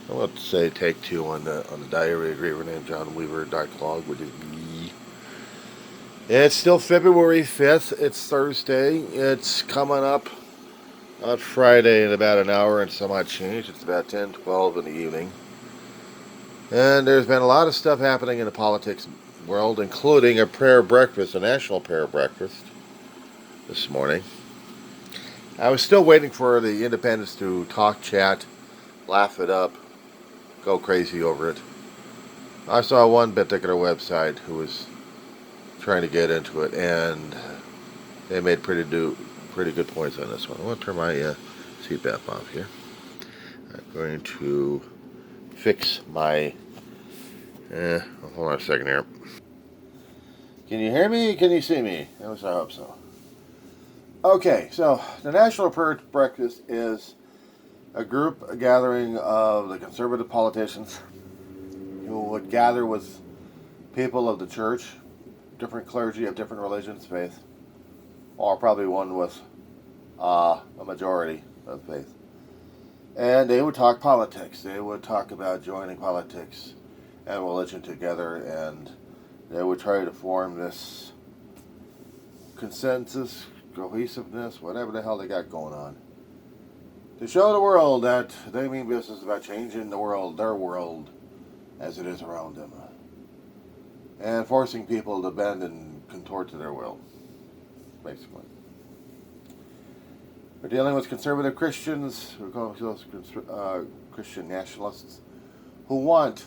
I'm going to say take two on the diary agreement named John Weaver Dialogue with me. It's still February 5th. It's Thursday. It's coming up on Friday in about an hour and some odd change. It's about 10:12 in the evening. And there's been a lot of stuff happening in the politics world, including a prayer breakfast, a national prayer breakfast this morning. I was still waiting for the independents to talk, chat, laugh it up, go crazy over it. I saw one particular website who was trying to get into it, and they made pretty good points on this one. I want to turn my CPAP off here. I'm going to fix my. Hold on a second here. Can you hear me? Can you see me? I hope so. Okay, so the National Prayer Breakfast is a gathering of the conservative politicians who would gather with people of the church, different clergy of different religions, faith, or probably one with a majority of faith. And they would talk politics. They would talk about joining politics and religion together, and they would try to form this consensus, cohesiveness, whatever the hell they got going on, to show the world that they mean business about changing the world, their world, as it is around them, and forcing people to bend and contort to their will, basically. We're dealing with conservative Christians, we call themselves Christian nationalists, who want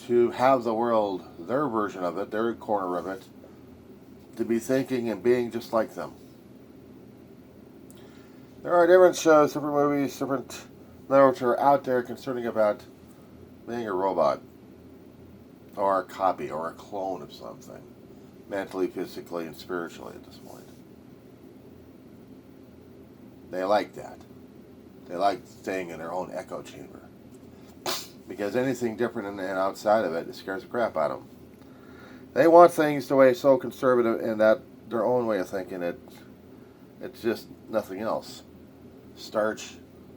to have the world, their version of it, their corner of it, to be thinking and being just like them. There are different shows, different movies, different literature out there concerning about being a robot, or a copy, or a clone of something, mentally, physically, and spiritually at this point. They like that. They like staying in their own echo chamber. Because anything different and outside of it scares the crap out of them. They want things the way so conservative in that their own way of thinking. It's just nothing else.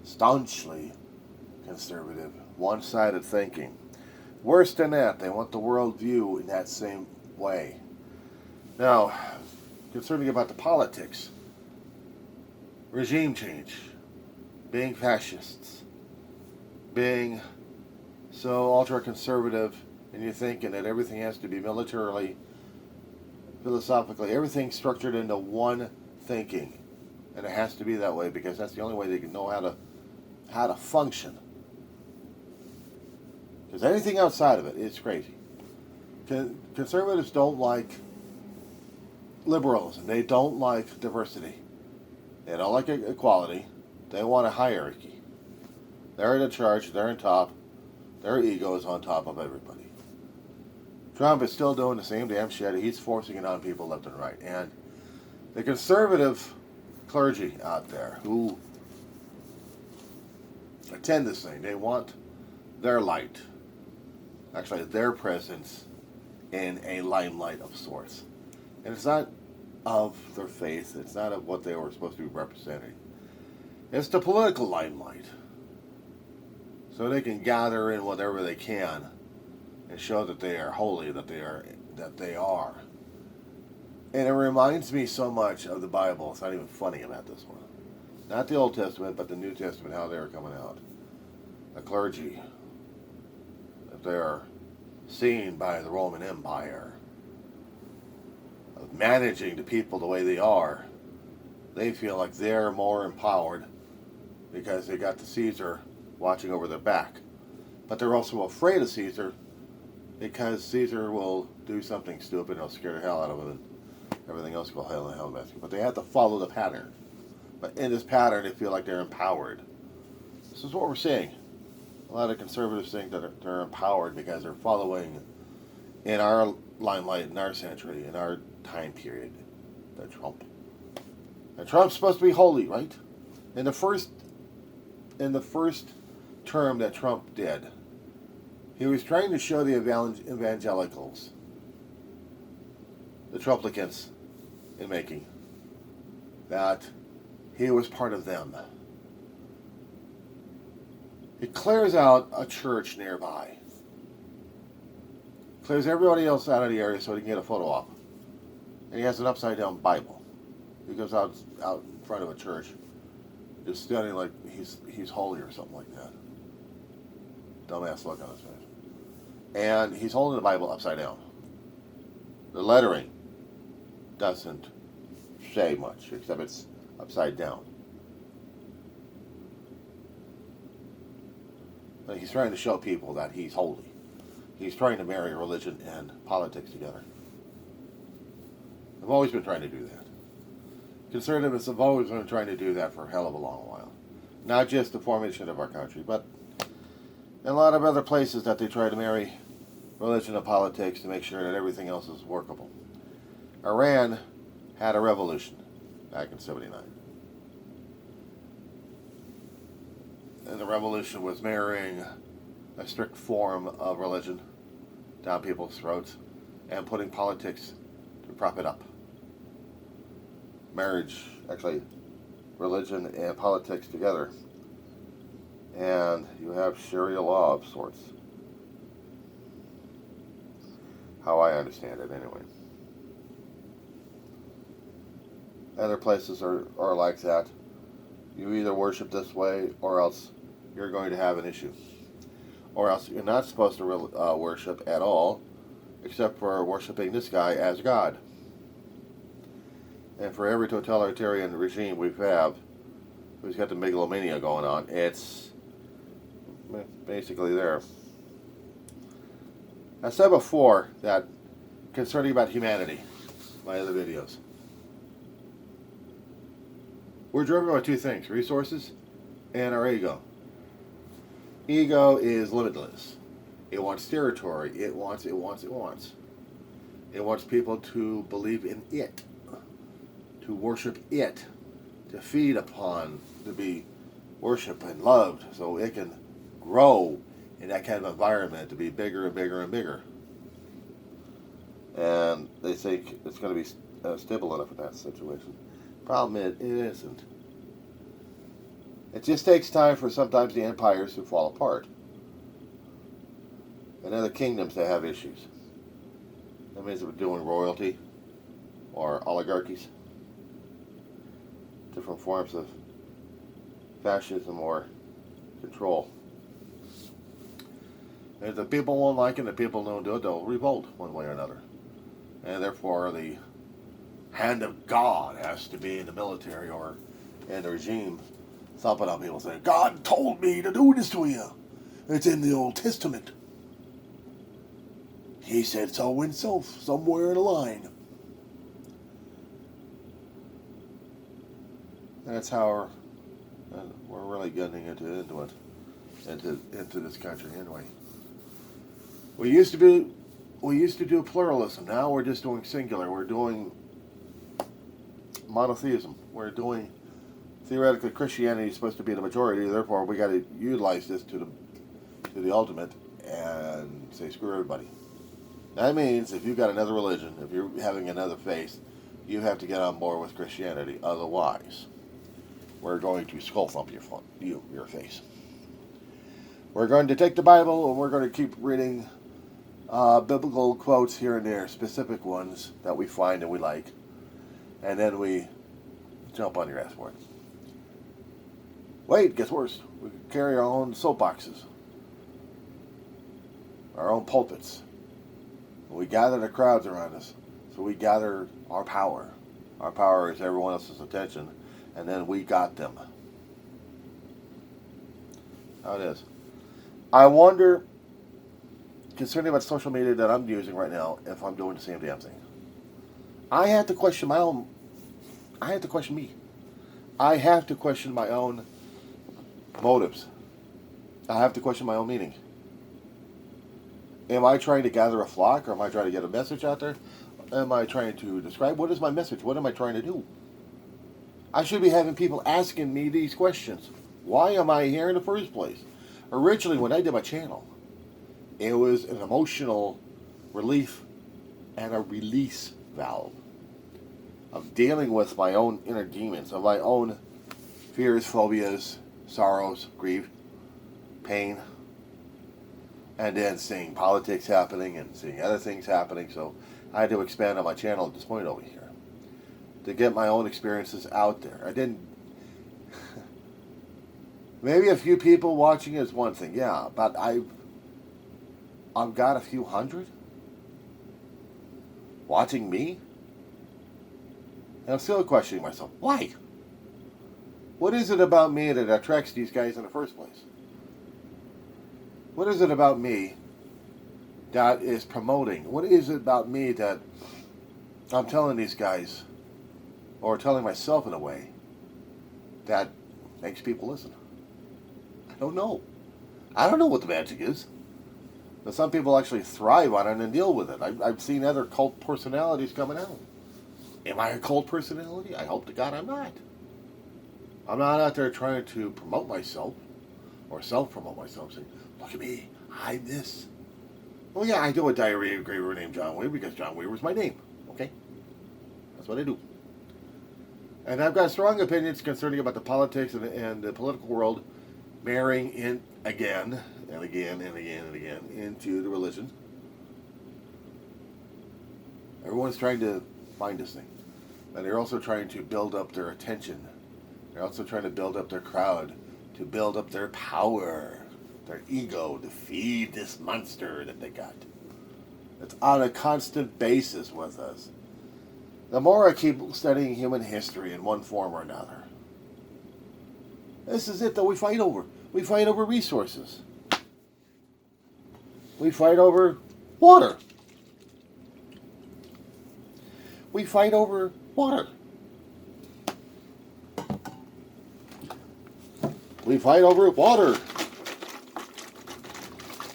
Staunchly conservative, one-sided thinking. Worse than that, they want the world view in that same way. Now, concerning about the politics, regime change, being fascists, being so ultra-conservative, and you're thinking that everything has to be militarily, philosophically, everything structured into one thinking. And it has to be that way because that's the only way they can know how to function. Because anything outside of it is crazy. Conservatives don't like liberalism. They don't like diversity. They don't like equality. They want a hierarchy. They're in charge. They're on top. Their ego is on top of everybody. Trump is still doing the same damn shit. He's forcing it on people left and right. And the conservative clergy out there who attend this thing, they want their light, actually their presence in a limelight of sorts. And it's not of their faith, it's not of what they were supposed to be representing. It's the political limelight. So they can gather in whatever they can and show that they are holy, that they are. And it reminds me so much of the Bible. It's not even funny about this one. Not the Old Testament, but the New Testament, how they were coming out. The clergy, if they are seen by the Roman Empire, of managing the people the way they are, they feel like they're more empowered because they got the Caesar watching over their back. But they're also afraid of Caesar because Caesar will do something stupid and it'll scare the hell out of them and everything else will go hell in a hell basket. But they have to follow the pattern. But in this pattern, they feel like they're empowered. This is what we're seeing. A lot of conservatives think that they're empowered because they're following in our limelight, in our century, in our time period, the Trump. And Trump's supposed to be holy, right? In the first term that Trump did, he was trying to show the evangelicals, the Trumplicans in making, that he was part of them. It clears out a church nearby. Clears everybody else out of the area so he can get a photo op. And he has an upside down Bible. He goes out in front of a church, just standing like he's holy or something like that. Dumbass look on his face. And he's holding the Bible upside down. The lettering doesn't say much, except it's upside down. But he's trying to show people that he's holy. He's trying to marry religion and politics together. I've always been trying to do that. Conservatives have always been trying to do that for a hell of a long while. Not just the formation of our country, but in a lot of other places that they try to marry religion and politics to make sure that everything else is workable. Iran had a revolution back in '79. And the revolution was marrying a strict form of religion down people's throats and putting politics to prop it up. Marriage, actually, religion and politics together. And you have Sharia law of sorts. How I understand it, anyway. Other places are like that. You either worship this way or else you're going to have an issue. Or else you're not supposed to worship at all, except for worshiping this guy as God. And for every totalitarian regime we have, who's got the megalomania going on, it's basically there. I said before that concerning about humanity, my other videos, we're driven by two things: resources and our ego. Ego is limitless. It wants territory. It wants. It wants people to believe in it, to worship it, to feed upon, to be worshipped and loved so it can grow in that kind of environment, to be bigger and bigger and bigger. And they think it's going to be stable enough in that situation. Problem is, it isn't. It just takes time for sometimes the empires to fall apart. And other kingdoms that have issues. That means we're doing royalty or oligarchies. Different forms of fascism or control. And if the people won't like it, the people don't do it, they'll revolt one way or another. And therefore the hand of God has to be in the military or in the regime, thumping on people saying, God told me to do this to you. It's in the Old Testament. He said so himself, somewhere in the line. That's how we're really getting into this country anyway. We used to do pluralism. Now we're just doing singular. We're doing monotheism. We're doing theoretically Christianity is supposed to be the majority. Therefore, we got to utilize this to the ultimate and say screw everybody. That means if you've got another religion, if you're having another faith, you have to get on board with Christianity. Otherwise, we're going to skull thump your face. We're going to take the Bible and we're going to keep reading biblical quotes here and there, specific ones that we find and we like, and then we jump on your ass for it. Wait, it gets worse. We carry our own soapboxes, our own pulpits. We gather the crowds around us, so we gather our power. Our power is everyone else's attention, and then we got them. How it is. I wonder, concerning about social media that I'm using right now, if I'm doing the same damn thing. I have to question my own. I have to question me. I have to question my own motives. I have to question my own meaning. Am I trying to gather a flock, or am I trying to get a message out there? Am I trying to describe? What is my message? What am I trying to do? I should be having people asking me these questions. Why am I here in the first place? Originally, when I did my channel, it was an emotional relief and a release valve of dealing with my own inner demons, of my own fears, phobias, sorrows, grief, pain, and then seeing politics happening and seeing other things happening. So I had to expand on my channel at this point over here to get my own experiences out there. I didn't. Maybe a few people watching is one thing, yeah, but I've got a few hundred watching me, and I'm still questioning myself. Why? What is it about me that attracts these guys in the first place? What is it about me that is promoting? What is it about me that I'm telling these guys, or telling myself in a way, that makes people listen? I don't know. I don't know what the magic is. But some people actually thrive on it and deal with it. I've seen other cult personalities coming out. Am I a cult personality? I hope to God I'm not. I'm not out there trying to promote myself or self-promote myself, saying, look at me, I'm this. Well, yeah, I do a diarrhea engraver named John Weaver because John Weaver is my name, okay? That's what I do. And I've got strong opinions concerning about the politics and the political world marrying in again and again and again and again into the religion. Everyone's trying to find this thing. And they're also trying to build up their attention. They're also trying to build up their crowd, to build up their power, their ego, to feed this monster that they got. It's on a constant basis with us. The more I keep studying human history in one form or another, this is it that we fight over. We fight over resources. We fight over water. We fight over water. We fight over water.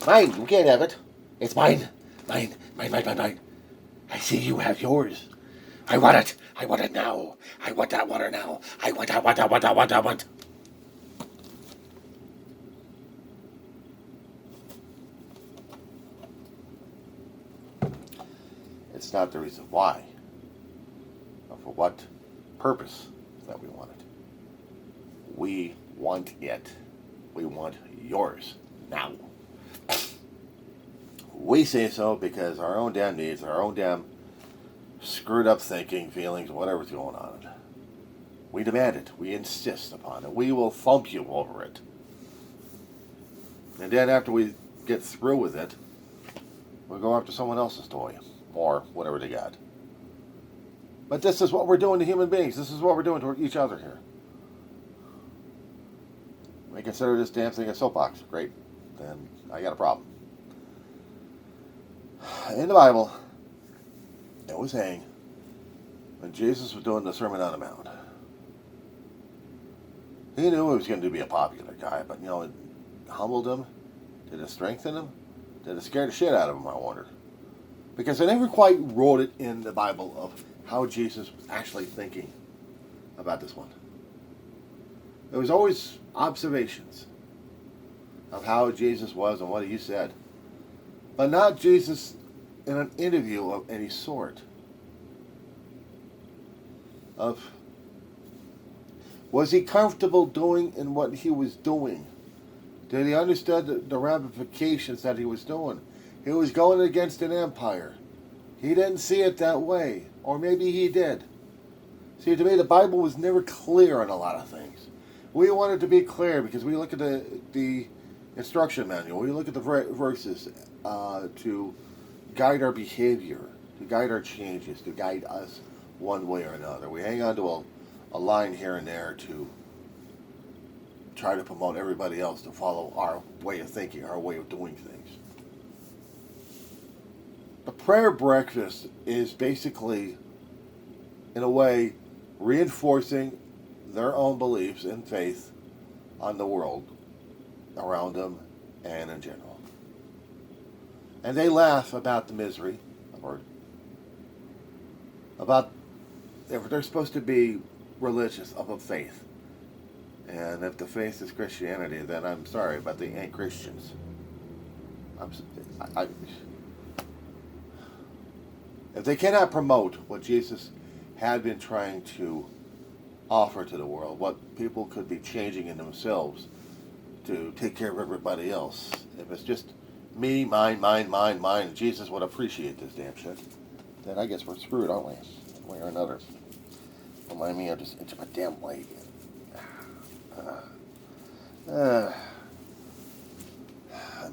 Mine, you can't have it. It's mine. Mine. I see you have yours. I want it. I want it now. I want that water now. I want. It's not the reason why, or for what purpose that we want it. We want it. We want yours now. We say so because our own damn needs, our own damn screwed up thinking, feelings, whatever's going on. We demand it. We insist upon it. We will thump you over it. And then after we get through with it, we'll go after someone else's toy or whatever they got. But this is what we're doing to human beings. This is what we're doing to each other here. We consider this damn thing a soapbox. Great. Then I got a problem. In the Bible, it was saying, when Jesus was doing the Sermon on the Mount, he knew he was going to be a popular guy, but, it humbled him. Did it strengthen him? Did it scare the shit out of him, I wonder? Because they never quite wrote it in the Bible of how Jesus was actually thinking about this one. There was always observations of how Jesus was and what he said, but not Jesus in an interview of any sort. Was he comfortable doing in what he was doing? Did he understand the ramifications that he was doing? He was going against an empire. He didn't see it that way. Or maybe he did. See, to me, the Bible was never clear on a lot of things. We wanted to be clear because we look at the instruction manual. We look at the verses to guide our behavior, to guide our changes, to guide us one way or another. We hang on to a line here and there to try to promote everybody else to follow our way of thinking, our way of doing things. The prayer breakfast is basically, in a way, reinforcing their own beliefs and faith on the world around them and in general. And they laugh about the misery, or about if they're supposed to be religious of a faith. And if the faith is Christianity, then I'm sorry, but they ain't Christians. If they cannot promote what Jesus had been trying to offer to the world, what people could be changing in themselves to take care of everybody else. If it's just me, mine, and Jesus would appreciate this damn shit, then I guess we're screwed, aren't we? One way or another. Don't mind me, I'm just into my damn way. I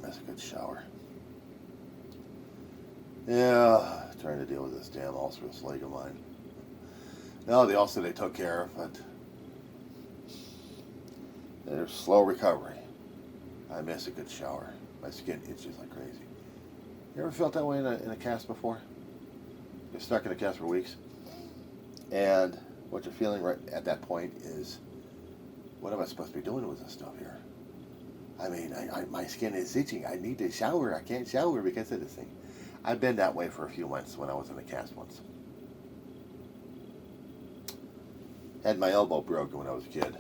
miss a good shower. Yeah, trying to deal with this damn ulcerous leg of mine. No, the ulcer they took care of, but there's slow recovery. I miss a good shower. My skin itches like crazy. You ever felt that way in a cast before? You're stuck in a cast for weeks, and what you're feeling right at that point is, what am I supposed to be doing with this stuff here? I mean, my skin is itching. I need to shower. I can't shower because of this thing. I've been that way for a few months when I was in a cast once. Had my elbow broken when I was a kid.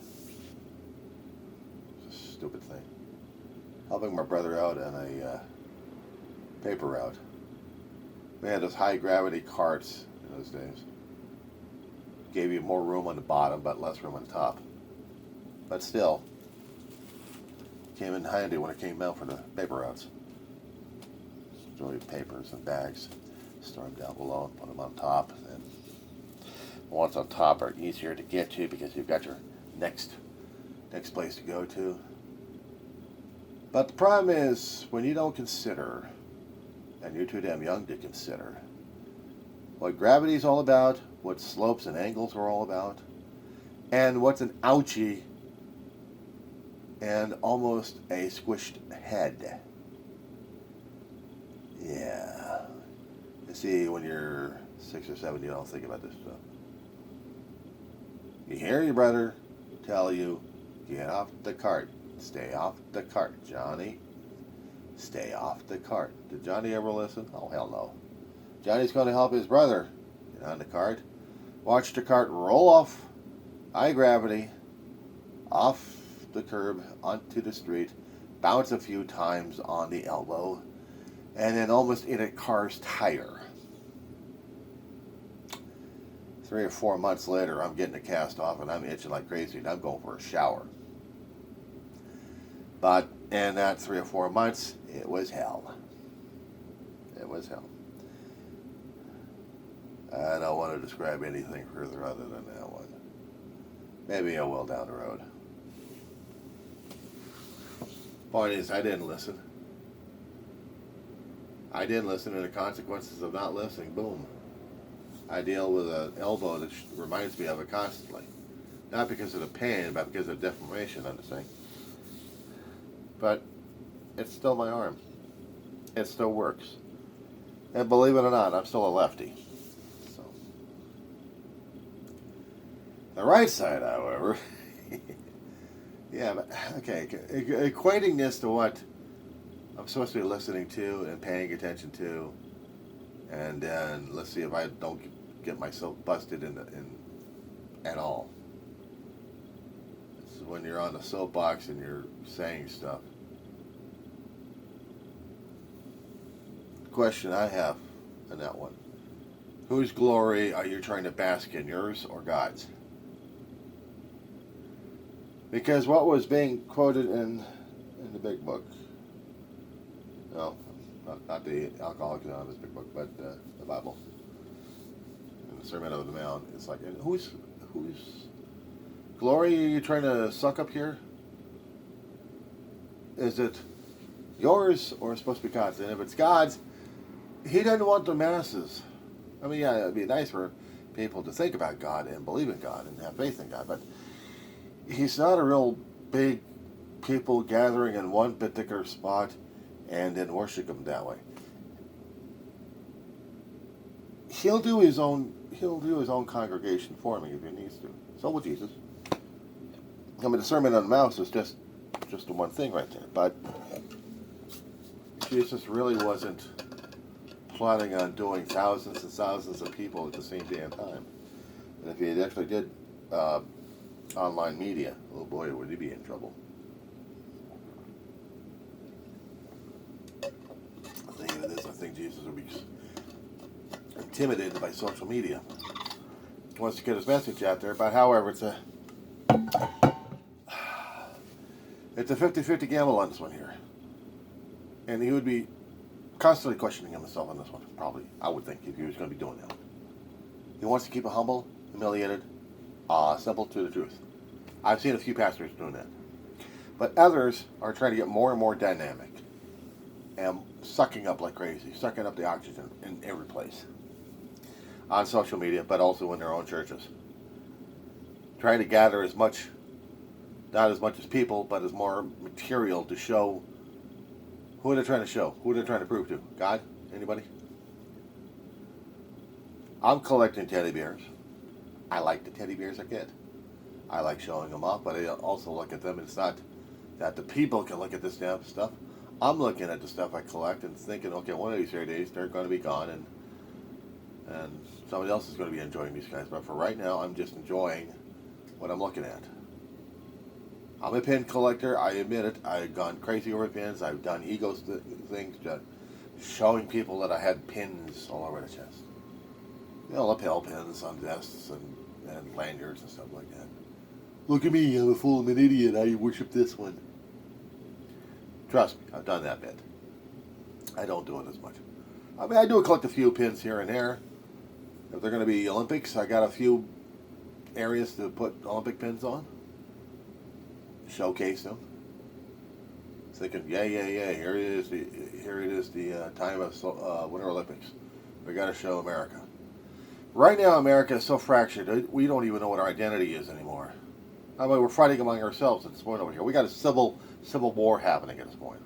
It's a stupid thing. Helping my brother out on a paper route. We had those high gravity carts in those days. Gave you more room on the bottom, but less room on the top. But still, came in handy when it came out for the paper routes. Enjoy papers and bags. Store them down below, put them on top, and the ones on top are easier to get to because you've got your next place to go to. But the problem is, when you don't consider, and you're too damn young to consider, what gravity is all about, what slopes and angles are all about, and what's an ouchie and almost a squished head. Yeah. You see, when you're 6 or 7, you don't think about this stuff. You hear your brother tell you, get off the cart. Stay off the cart, Johnny. Stay off the cart. Did Johnny ever listen? Oh, hell no. Johnny's going to help his brother get on the cart. Watch the cart roll off, high gravity, off the curb, onto the street, bounce a few times on the elbow, and then almost hit a car's tire. 3 or 4 months later, I'm getting a cast off and I'm itching like crazy and I'm going for a shower. But in that 3 or 4 months, it was hell. It was hell. I don't want to describe anything further other than that one. Maybe I will down the road. Point is, I didn't listen. I didn't listen, and the consequences of not listening, boom. I deal with an elbow that reminds me of it constantly. Not because of the pain, but because of deformation on the thing. But it's still my arm. It still works. And believe it or not, I'm still a lefty. So. The right side, however, yeah, but, okay, equating this to what I'm supposed to be listening to and paying attention to, and then let's see if I don't get myself busted in at all. This is when you're on the soapbox and you're saying stuff. The question I have on that one: whose glory are you trying to bask in, yours or God's? Because what was being quoted in the big book, no, not the Alcoholics Anonymous big book, but the Bible, in the Sermon on the Mount, it's like, and whose glory are you trying to suck up here? Is it yours or is it supposed to be God's? And if it's God's, He doesn't want the masses. I mean, yeah, it'd be nice for people to think about God and believe in God and have faith in God, but He's not a real big people gathering in one particular spot and then worship Him that way. He'll do his own congregation for me if He needs to. So will Jesus. I mean, the Sermon on the Mount is just the one thing right there. But Jesus really wasn't planning on doing thousands and thousands of people at the same damn time. And if He had actually did online media, oh boy, would He be in trouble. The thing of it is, I think Jesus would be intimidated by social media. He wants to get his message out there, but however, It's a 50-50 gamble on this one here. And he would be constantly questioning himself on this one, probably, I would think, if he was going to be doing that. He wants to keep it humble, humiliated, simple to the truth. I've seen a few pastors doing that. But others are trying to get more and more dynamic and sucking up like crazy, sucking up the oxygen in every place. On social media, but also in their own churches. Trying to gather as much, not as much as people, but as more material to show who they're trying to show, who they're trying to prove to. God? Anybody? I'm collecting teddy bears. I like the teddy bears I get. I like showing them off, but I also look at them, and it's not that the people can look at this damn stuff. I'm looking at the stuff I collect and thinking, okay, one of these here days they're going to be gone, and somebody else is going to be enjoying these guys. But for right now, I'm just enjoying what I'm looking at. I'm a pin collector. I admit it. I've gone crazy over pins. I've done ego things, showing people that I had pins all over the chest. You know, lapel pins on vests and lanyards and stuff like that. Look at me, I'm a fool, I'm an idiot, I worship this one. Trust me, I've done that bit. I don't do it as much. I mean, I do collect a few pins here and there. If they're going to be Olympics, I got a few areas to put Olympic pins on. Showcase them. Thinking, yeah, here it is the time of Winter Olympics. We got to show America. Right now, America is so fractured, we don't even know what our identity is anymore. I mean, we're fighting among ourselves at this point over here. We got a civil war happening at this point.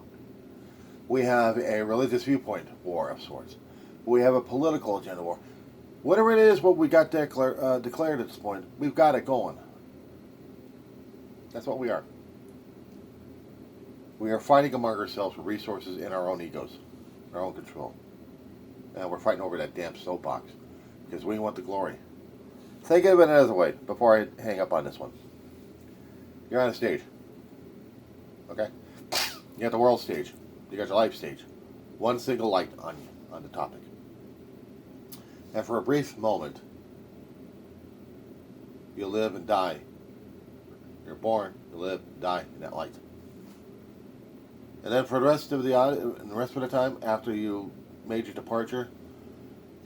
We have a religious viewpoint war of sorts. We have a political agenda war. Whatever it is, what we got declared at this point, we've got it going. That's what we are. We are fighting among ourselves for resources in our own egos, our own control. And we're fighting over that damn soapbox because we want the glory. Think of it another way before I hang up on this one. You're on a stage. Okay? You got the world stage. You got your life stage. One single light on you, on the topic. And for a brief moment, you live and die. You're born, you live, die in that light. And then for the rest of the time, after you made your departure,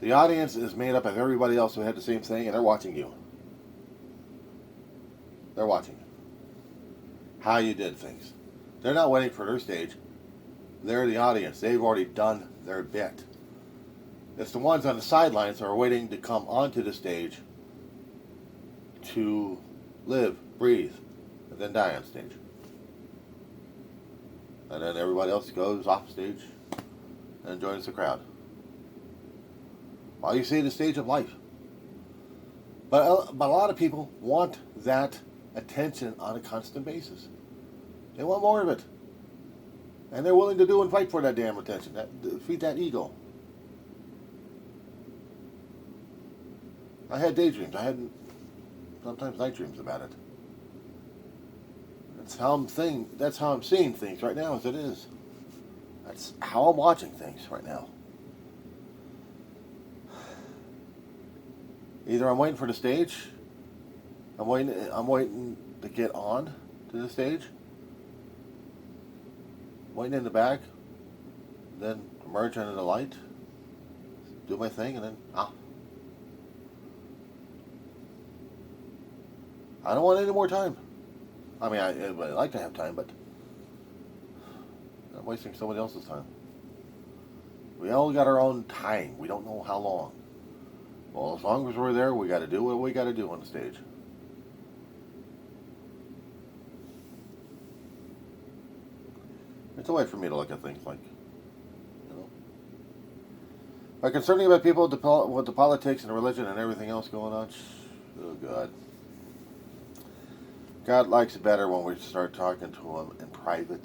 the audience is made up of everybody else who had the same thing, and they're watching you. They're watching you. How you did things. They're not waiting for their stage. They're the audience. They've already done their bit. It's the ones on the sidelines who are waiting to come onto the stage to live, breathe, and then die on stage. And then everybody else goes off stage and joins the crowd. Well, you see the stage of life. But a lot of people want that attention on a constant basis. They want more of it. And they're willing to do and fight for that damn attention, feed that ego. I had daydreams. I had sometimes night dreams about it. That's how I'm seeing things right now as it is. That's how I'm watching things right now. Either I'm waiting for the stage, I'm waiting to get on to the stage, waiting in the back, then emerge into the light, do my thing, and then I don't want any more time. I mean, I'd like to have time, but I'm wasting somebody else's time. We all got our own time. We don't know how long. Well, as long as we're there, we got to do what we got to do on the stage. It's a way for me to look at things like, But concerning about people with the politics and the religion and everything else going on, oh God. God likes it better when we start talking to Him in private,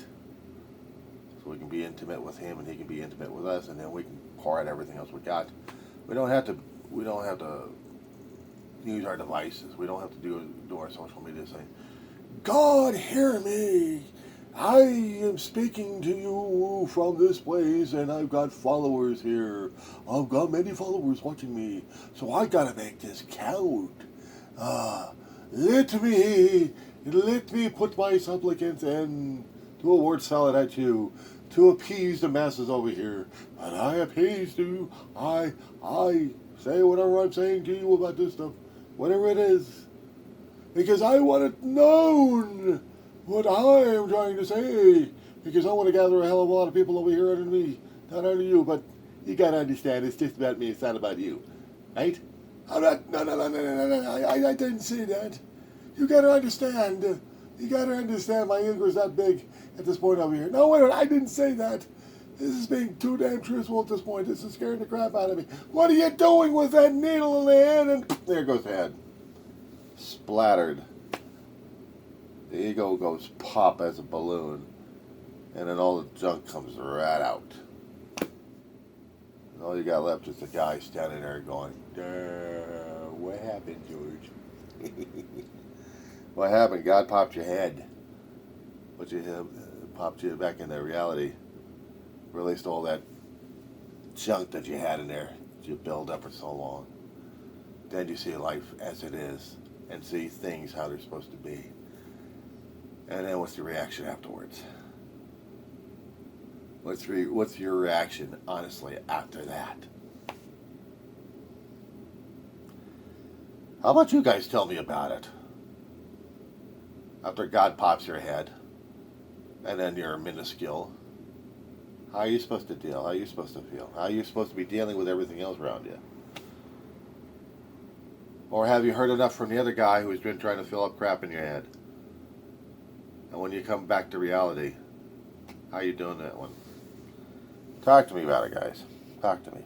so we can be intimate with Him and He can be intimate with us, and then we can pour out everything else we got. We don't have to use our devices. We don't have to do our social media saying, God, hear me. I am speaking to you from this place, and I've got followers here. I've got many followers watching me, so I gotta make this count. Let me Let me put my supplicants in to a word salad at you, to appease the masses over here. And I appease you. I say whatever I'm saying to you about this stuff, whatever it is, because I want it known what I am trying to say, because I want to gather a hell of a lot of people over here under me, not under you. But you gotta understand, it's just about me. It's not about you, right? I'm not. No. I didn't say that. You gotta understand. You gotta understand. My ego is that big at this point over here. No, wait a minute. I didn't say that. This is being too damn truthful at this point. This is scaring the crap out of me. What are you doing with that needle in the hand? And there goes the head. Splattered. The ego goes pop as a balloon. And then all the junk comes right out. And all you got left is the guy standing there going, what happened, George? What happened? God popped your head. But you popped you back into reality. Released all that junk that you had in there that you built up for so long. Then you see life as it is and see things how they're supposed to be. And then what's the reaction afterwards? What's your reaction, honestly, after that? How about you guys tell me about it? After God pops your head, and then you're minuscule, how are you supposed to deal? How are you supposed to feel? How are you supposed to be dealing with everything else around you? Or have you heard enough from the other guy who's been trying to fill up crap in your head? And when you come back to reality, how are you doing that one? Talk to me about it, guys. Talk to me.